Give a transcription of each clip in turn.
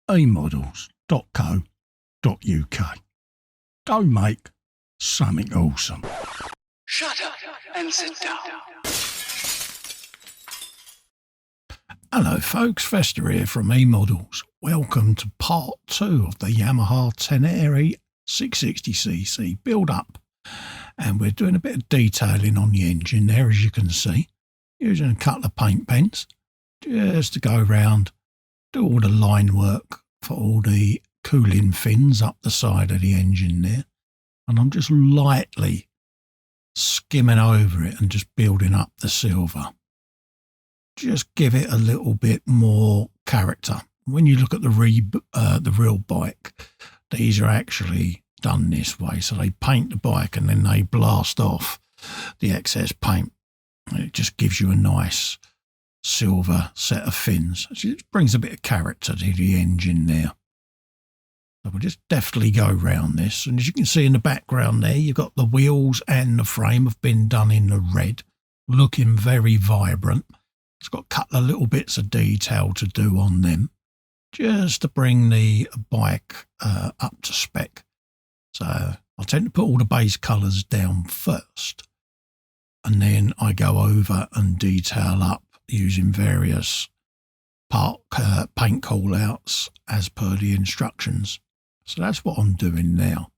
eModels.co.uk. Go make something awesome. Shut up and sit down. Hello folks, Festa here from eModels. Welcome to part 2 of the Yamaha Ténéré 660cc build up. And we're doing a bit of detailing on the engine there, as you can see, using a couple of paint pens just to go around, do all the line work for all the cooling fins up the side of the engine there. And I'm just lightly skimming over it and just building up the silver. Just give it a little bit more character. When you look at the real bike, these are actually done this way. So they paint the bike and then they blast off the excess paint. And it just gives you a nice silver set of fins. It brings a bit of character to the engine there. So we'll just deftly go around this. And as you can see in the background there, you've got the wheels and the frame have been done in the red, looking very vibrant. It's got a couple of little bits of detail to do on them, just to bring the bike up to spec. So I tend to put all the base colours down first, and then I go over and detail up using various paint call-outs as per the instructions. So that's what I'm doing now.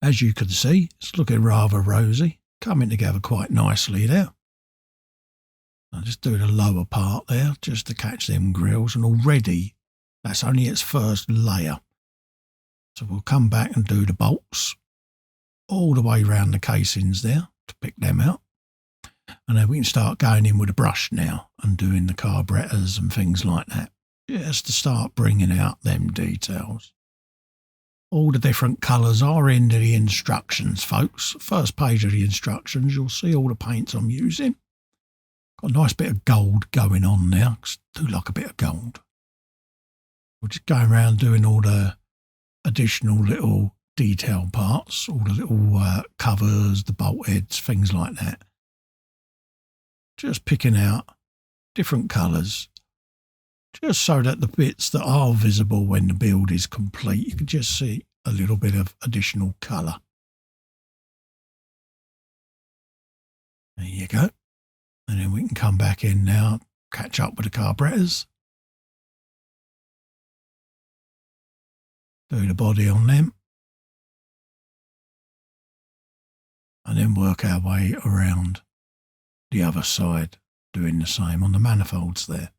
As you can see, it's looking rather rosy, coming together quite nicely there. I'll just do the lower part there just to catch them grills, and already that's only its first layer. So we'll come back and do the bolts all the way around the casings there to pick them out. And then we can start going in with a brush now and doing the carburetors and things like that, just to start bringing out them details. All the different colours are in the instructions, folks. First page of the instructions, you'll see all the paints I'm using. Got a nice bit of gold going on now, 'cause I do like a bit of gold. We're just going around doing all the additional little detail parts, all the little covers, the bolt heads, things like that. Just picking out different colours, just so that the bits that are visible when the build is complete, you can just see a little bit of additional colour. There you go. And then we can come back in now, catch up with the carburetors. Do the body on them. And then work our way around the other side, doing the same on the manifolds there.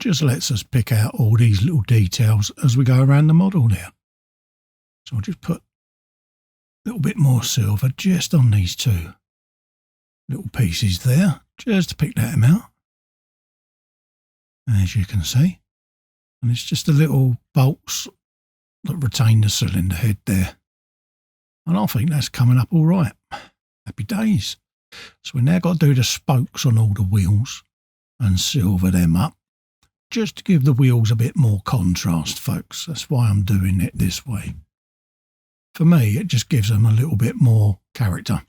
Just lets us pick out all these little details as we go around the model there. So I'll just put a little bit more silver just on these two little pieces there, just to pick them out, as you can see. And it's just the little bolts that retain the cylinder head there. And I think that's coming up all right. Happy days. So we now got to do the spokes on all the wheels and silver them up, just to give the wheels a bit more contrast, folks. That's why I'm doing it this way. For me, it just gives them a little bit more character.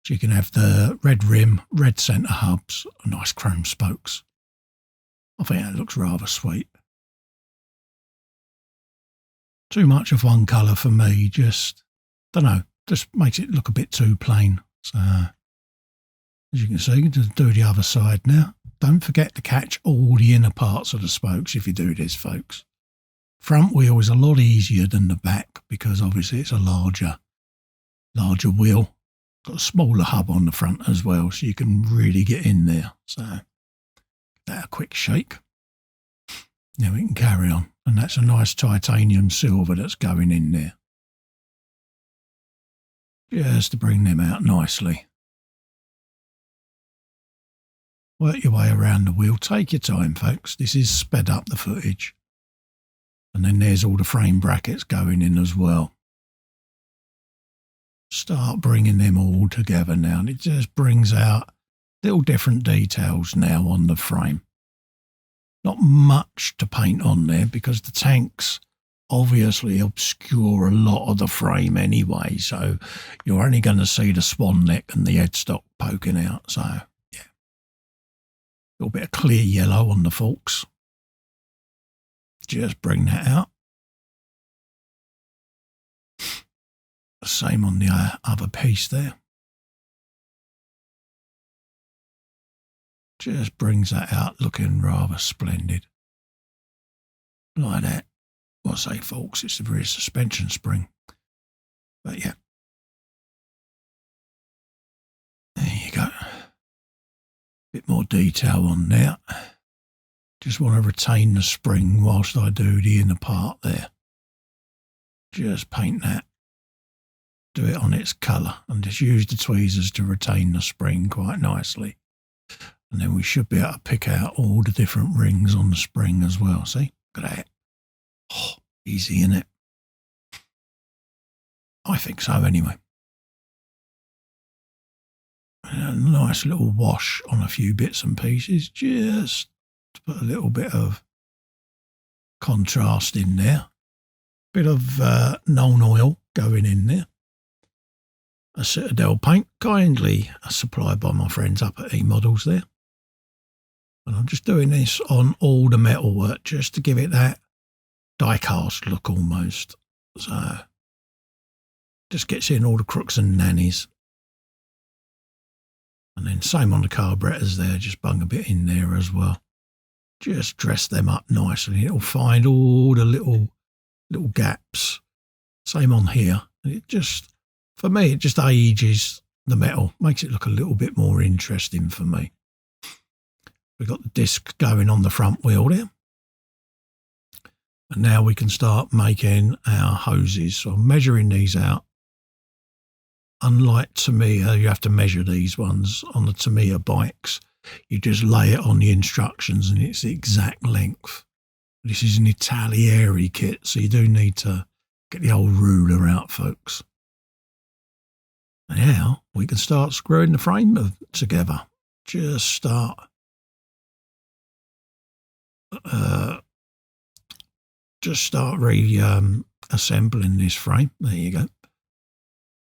So you can have the red rim, red centre hubs, and nice chrome spokes. I think that looks rather sweet. Too much of one colour for me, just, don't know, just makes it look a bit too plain. So, as you can see, just do the other side now. Don't forget to catch all the inner parts of the spokes if you do this, folks. Front wheel is a lot easier than the back because obviously it's a larger wheel. Got a smaller hub on the front as well, so you can really get in there. So, give that a quick shake. Now we can carry on. And that's a nice titanium silver that's going in there, just to bring them out nicely. Work your way around the wheel. Take your time, folks. This is sped up the footage. And then there's all the frame brackets going in as well. Start bringing them all together now. And it just brings out little different details now on the frame. Not much to paint on there because the tanks obviously obscure a lot of the frame anyway. So you're only going to see the swan neck and the headstock poking out. So little bit of clear yellow on the forks. Just bring that out. Same on the other piece there. Just brings that out looking rather splendid. Like that. Well, I say forks, it's the rear suspension spring. But yeah. There you go. Bit more detail on there. Just want to retain the spring whilst I do the inner part there. Just paint that. Do it on its colour and just use the tweezers to retain the spring quite nicely. And then we should be able to pick out all the different rings on the spring as well. See? Look at that. Oh, easy, innit? I think so anyway. And a nice little wash on a few bits and pieces, just to put a little bit of contrast in there. Bit of known oil going in there. A Citadel paint, kindly supplied by my friends up at eModels there. And I'm just doing this on all the metalwork just to give it that die-cast look almost. So, just gets in all the crooks and nannies. And then same on the carburetors there, just bung a bit in there as well. Just dress them up nicely. It'll find all the little gaps. Same on here. And it just, for me, it just ages the metal. Makes it look a little bit more interesting for me. We've got the disc going on the front wheel there. And now we can start making our hoses. So I'm measuring these out. Unlike Tamiya, you have to measure these ones on the Tamiya bikes. You just lay it on the instructions and it's the exact length. This is an Italeri kit, so you do need to get the old ruler out, folks. Now we can start screwing the frame together. Just start assembling this frame. There you go.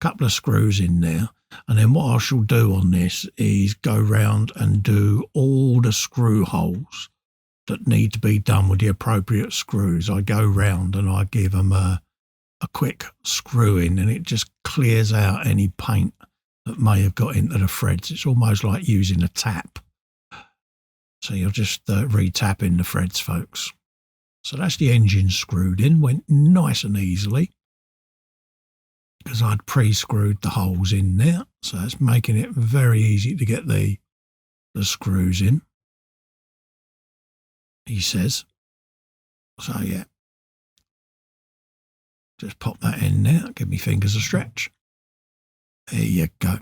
Couple of screws in there, and then what I shall do on this is go round and do all the screw holes that need to be done with the appropriate screws. I go round and I give them a quick screw in, and it just clears out any paint that may have got into the threads. It's almost like using a tap. So you're just re-tapping the threads, folks. So that's the engine screwed in. Went nice and easily because I'd pre-screwed the holes in there. So it's making it very easy to get the screws in, he says. So yeah, just pop that in there. Give me fingers a stretch. There you go.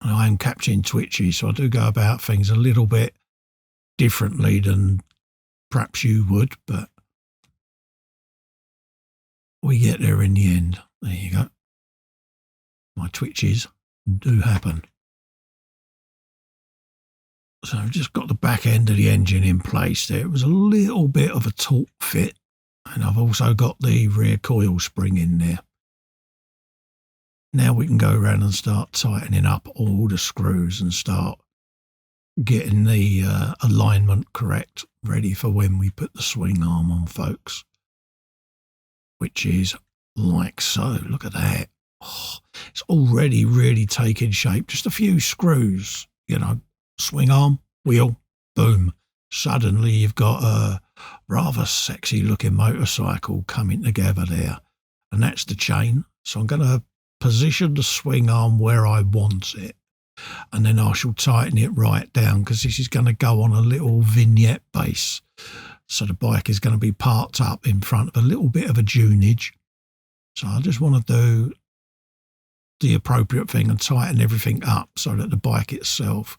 And I am catching twitchy, so I do go about things a little bit differently than perhaps you would, but we get there in the end. There you go. My twitches do happen. So I've just got the back end of the engine in place there. It was a little bit of a taut fit, and I've also got the rear coil spring in there. Now we can go around and start tightening up all the screws and start getting the alignment correct, ready for when we put the swing arm on, folks. Which is like so. Look at that. Oh, it's already really taking shape. Just a few screws, you know, swing arm, wheel, boom. Suddenly you've got a rather sexy looking motorcycle coming together there. And that's the chain. So I'm going to position the swing arm where I want it. And then I shall tighten it right down because this is going to go on a little vignette base. So the bike is going to be parked up in front of a little bit of a dunage. So I just want to do the appropriate thing and tighten everything up so that the bike itself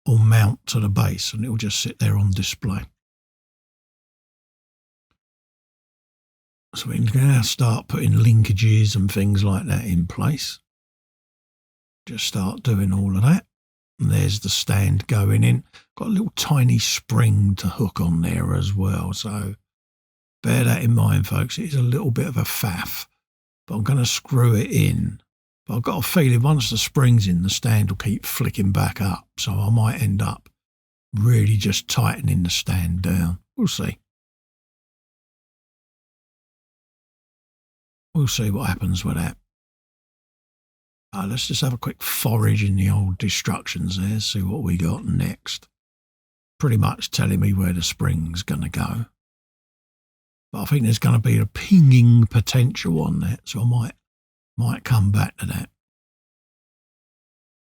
will mount to the base and it will just sit there on display. So we can now start putting linkages and things like that in place. Just start doing all of that. And there's the stand going in. Got a little tiny spring to hook on there as well. So bear that in mind, folks. It is a little bit of a faff, but I'm going to screw it in But I've got a feeling once the spring's in, the stand will keep flicking back up. So I might end up really just tightening the stand down. We'll see. We'll see what happens with that. Let's just have a quick forage in the old destructions there, see what we got next. Pretty much telling me where the spring's going to go. But I think there's going to be a pinging potential on that, so I might come back to that.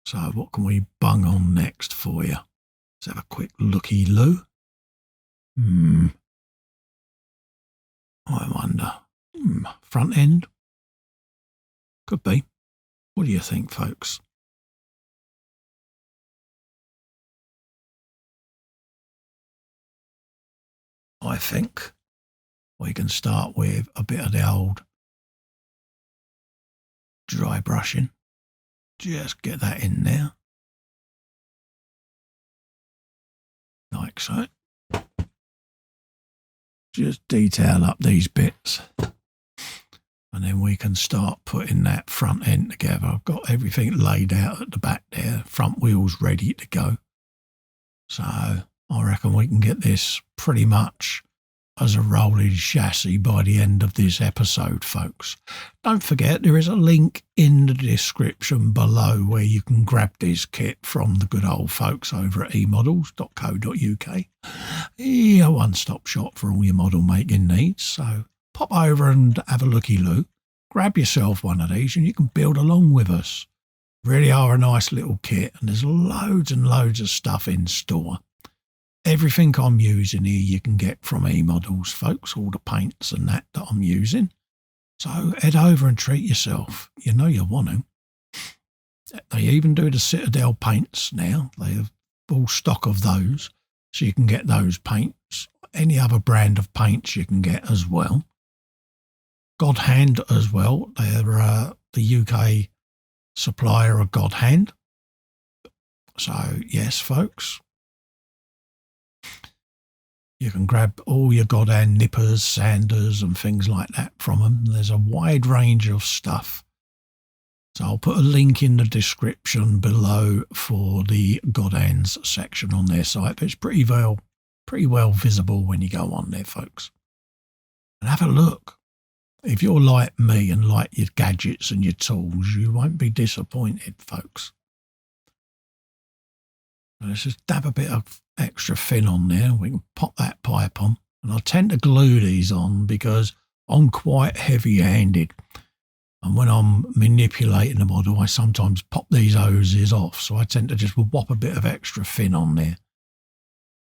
So what can we bung on next for you? Let's have a quick looky-loo. I wonder. Front end? Could be. What do you think, folks? I think we can start with a bit of the old dry brushing. Just get that in there. Like so. Just detail up these bits. And then we can start putting that front end together. I've got everything laid out at the back there. Front wheels ready to go. So I reckon we can get this pretty much as a rolling chassis by the end of this episode, folks. Don't forget, there is a link in the description below where you can grab this kit from the good old folks over at eModels.co.uk. A one-stop shop for all your model making needs. So pop over and have a looky-loo. Grab yourself one of these and you can build along with us. Really are a nice little kit, and there's loads and loads of stuff in store. Everything I'm using here you can get from eModels, folks, all the paints and that I'm using. So head over and treat yourself. You know you want to. They even do the Citadel paints now. They have full stock of those, so you can get those paints. Any other brand of paints you can get as well. God Hand as well. They're the UK supplier of God Hand. So yes, folks. You can grab all your God Hand nippers, sanders and things like that from them. There's a wide range of stuff. So I'll put a link in the description below for the God Hands section on their site. But it's pretty well visible when you go on there, folks. And have a look. If you're like me and like your gadgets and your tools, you won't be disappointed, folks. Let's just dab a bit of extra fin on there. We can pop that pipe on. And I tend to glue these on because I'm quite heavy-handed. And when I'm manipulating the model, I sometimes pop these hoses off. So I tend to just whop a bit of extra fin on there.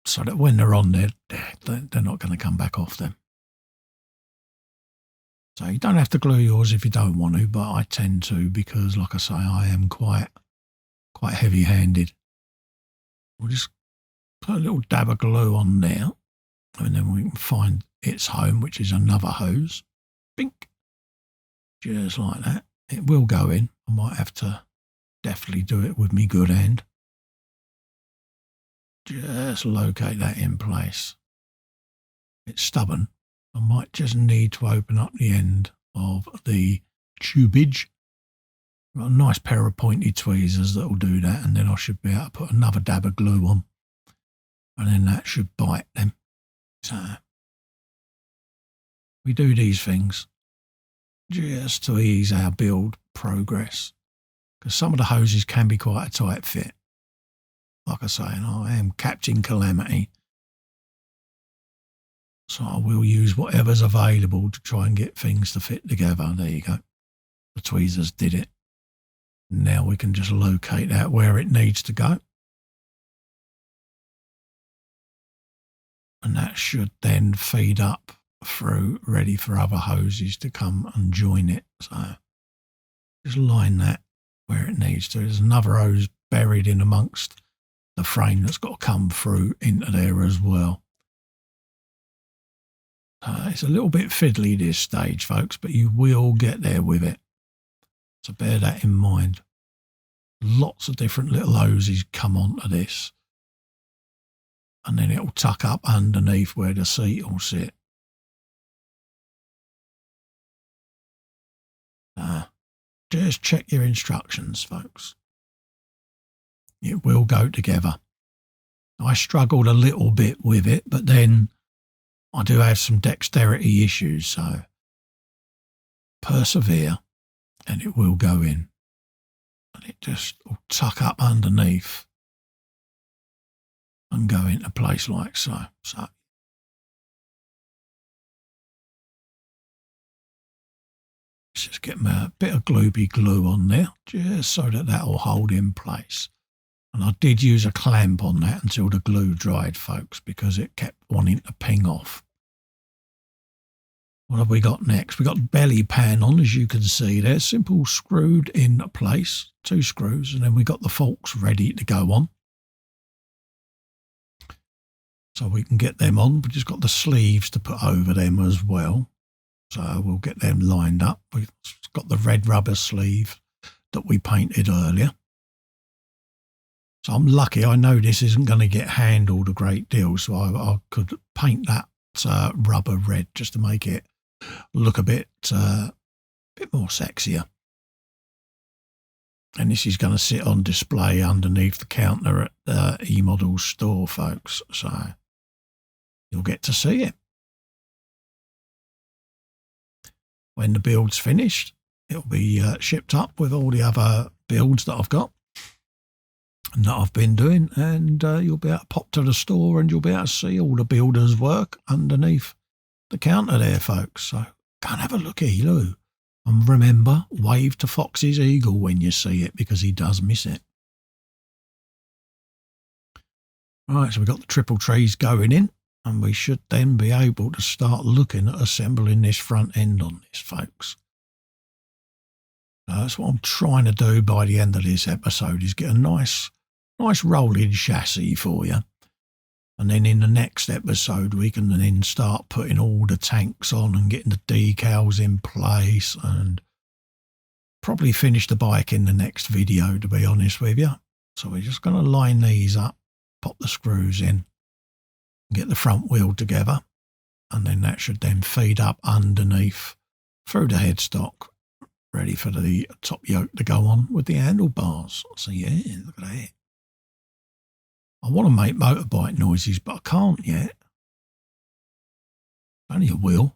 So that when they're on there, they're not going to come back off them. So you don't have to glue yours if you don't want to, but I tend to because, like I say, I am quite heavy-handed. We'll just put a little dab of glue on there, and then we can find its home, which is another hose. Bink. Just like that. It will go in. I might have to definitely do it with me good hand. Just locate that in place. It's stubborn. I might just need to open up the end of the tubage. Got a nice pair of pointy tweezers that will do that, and then I should be able to put another dab of glue on, and then that should bite them. So we do these things just to ease our build progress, because some of the hoses can be quite a tight fit. Like I say, and I am Captain Calamity, so I will use whatever's available to try and get things to fit together. There you go. The tweezers did it. Now we can just locate out where it needs to go. And that should then feed up through, ready for other hoses to come and join it. So just line that where it needs to. There's another hose buried in amongst the frame that's got to come through into there as well. It's a little bit fiddly this stage, folks, but you will get there with it. So bear that in mind. Lots of different little hoses come onto this. And then it'll tuck up underneath where the seat will sit. just check your instructions, folks. It will go together. I struggled a little bit with it, but then I do have some dexterity issues, so persevere and it will go in. And it just will tuck up underneath and go into place like so. So let's just get a bit of gloopy glue on there, just so that will hold in place. And I did use a clamp on that until the glue dried, folks, because it kept wanting to ping off. What have we got next? We've got the belly pan on, as you can see there. Simple screwed in place, 2 screws, and then we got the forks ready to go on. So we can get them on. We've just got the sleeves to put over them as well. So we'll get them lined up. We've got the red rubber sleeve that we painted earlier. So I'm lucky. I know this isn't going to get handled a great deal, so I could paint that rubber red just to make it look a bit more sexier. And this is going to sit on display underneath the counter at the eModels store, folks. So you'll get to see it. When the build's finished, it'll be shipped up with all the other builds that I've got and that I've been doing, and you'll be able to pop to the store and you'll be able to see all the builders' work underneath the counter there, folks. So go and have a looky, Lou. And remember, wave to Fox's eagle when you see it, because he does miss it. Right, so we've got the triple trees going in, and we should then be able to start looking at assembling this front end on this, folks. That's what I'm trying to do by the end of this episode, is get a nice rolling chassis for you. And then in the next episode, we can then start putting all the tanks on and getting the decals in place, and probably finish the bike in the next video, to be honest with you. So we're just going to line these up, pop the screws in, get the front wheel together, and then that should then feed up underneath through the headstock, ready for the top yoke to go on with the handlebars. So yeah, look at that. I want to make motorbike noises, but I can't yet. Only a will.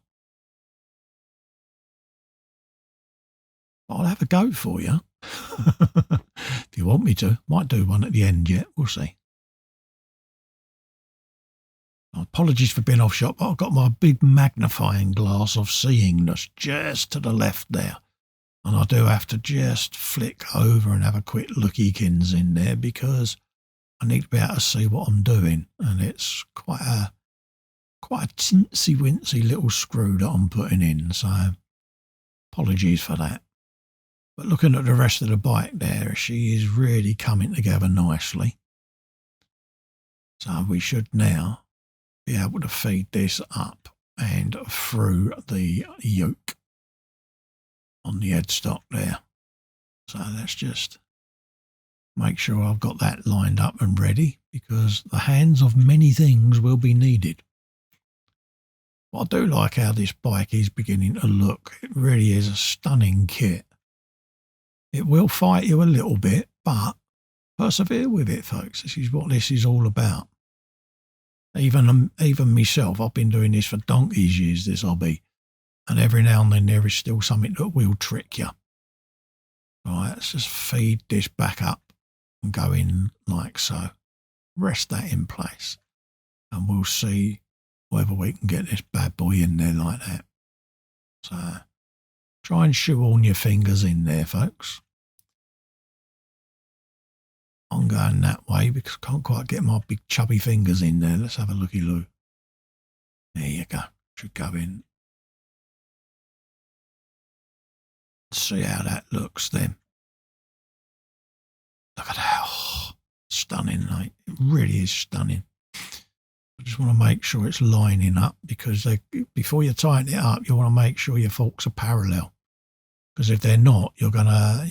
I'll have a go for you. If you want me to. Might do one at the end yet. We'll see. Apologies for being off shot, but I've got my big magnifying glass of seeing that's just to the left there. And I do have to just flick over and have a quick lookykins in there, because I need to be able to see what I'm doing, and it's quite a tinsy wincy little screw that I'm putting in, so apologies for that. But looking at the rest of the bike there, she is really coming together nicely. So we should now be able to feed this up and through the yoke on the headstock there. So let's just make sure I've got that lined up and ready, because the hands of many things will be needed. But I do like how this bike is beginning to look. It really is a stunning kit. It will fight you a little bit, but persevere with it, folks. This is what this is all about. Even myself, I've been doing this for donkey's years, this hobby, and every now and then there is still something that will trick you. Right, let's just feed this back up and go in like so. Rest that in place, and we'll see whether we can get this bad boy in there like that. So try and shoehorn your fingers in there, folks. I'm going that way because I can't quite get my big chubby fingers in there. Let's have a looky-loo. There you go. Should go in. See how that looks then. Look at that. Oh, stunning, mate. It really is stunning. I just want to make sure it's lining up, because before you tighten it up, you want to make sure your forks are parallel. Because if they're not, you're gonna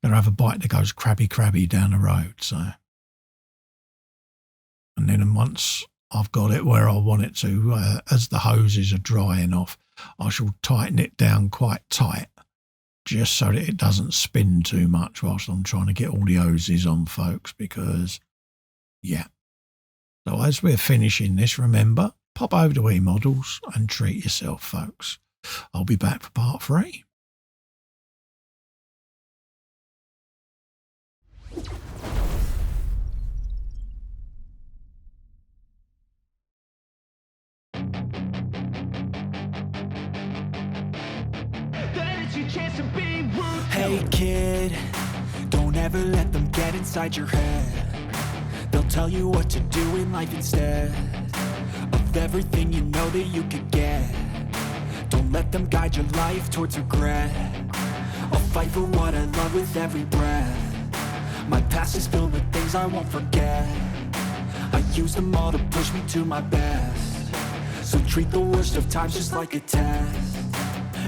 have a bike that goes crabby down the road. So, and then once I've got it where I want it to, as the hoses are drying off, I shall tighten it down quite tight, just so that it doesn't spin too much whilst I'm trying to get all the hoses on, folks, because, yeah. So as we're finishing this, remember, pop over to eModels and treat yourself, folks. I'll be back for part 3. Hey kid, don't ever let them get inside your head. They'll tell you what to do in life instead of everything you know that you could get. Don't let them guide your life towards regret. I'll fight for what I love with every breath. My past is filled with things I won't forget. I use them all to push me to my best. So treat the worst of times just like a test.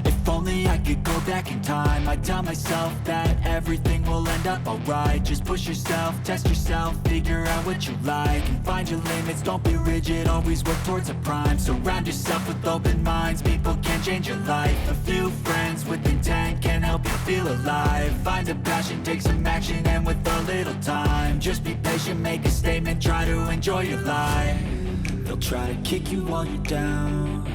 If only I could go back in time, I'd tell myself that everything will end up alright. Just push yourself, test yourself, figure out what you like, and find your limits, don't be rigid, always work towards a prime. Surround yourself with open minds, people can change your life. A few friends with intent can help you feel alive. Find a passion, take some action, and with a little time, just be patient, make a statement, try to enjoy your life. They'll try to kick you while you're down,